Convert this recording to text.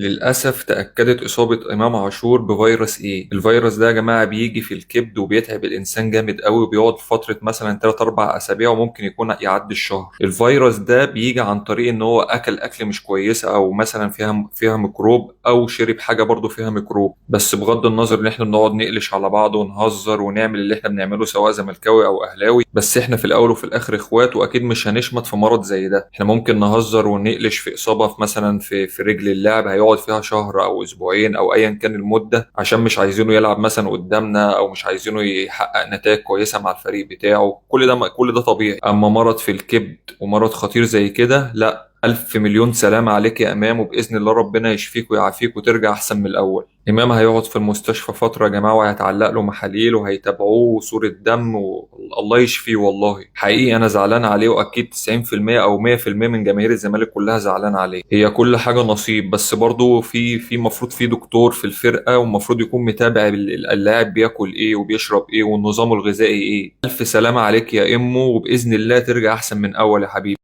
للأسف تأكدت إصابة إمام عاشور بفيروس إيه. الفيروس ده يا جماعة بيجي في الكبد وبيتعب الإنسان جامد قوي، وبيقعد فترة مثلا 3 4 أسابيع وممكن يكون يعدي الشهر. الفيروس ده بيجي عن طريق إن هو أكل مش كويسة، أو مثلا فيها ميكروب، أو شرب حاجة برضه فيها ميكروب. بس بغض النظر إن إحنا بنقعد نقلش على بعض ونهزر ونعمل اللي إحنا بنعمله سواء زملكاوي أو أهلاوي، بس إحنا في الأول وفي الآخر إخوات، وأكيد مش هنشمت في مرض زي ده. إحنا ممكن نهزر ونقلش في إصابة في مثلا في رجل اللاعب هيقعد فيها شهر او اسبوعين او ايا كان المده، عشان مش عايزينه يلعب مثلا قدامنا، او مش عايزينه يحقق نتائج كويسه مع الفريق بتاعه. كل ده طبيعي. اما مرض في الكبد ومرض خطير زي كده، لا، ألف مليون سلامة عليك يا إمام، وبإذن الله ربنا يشفيك ويعافيك وترجع أحسن من الأول. إمام هيقعد في المستشفى فترة يا جماعة، وهيتعلق له محاليل وهيتابعوه صورة دم، والله يشفيه. والله حقيقي أنا زعلان عليه، وأكيد 90% أو 100% من جماهير الزمالك كلها زعلان عليه. هي كل حاجة نصيب، بس برضه في مفروض في دكتور في الفرقة، ومفروض يكون متابع اللاعب بياكل إيه وبيشرب إيه والنظام الغذائي إيه. ألف سلامة عليك يا إمو، وبإذن الله ترجع أحسن من أول يا حبيبي.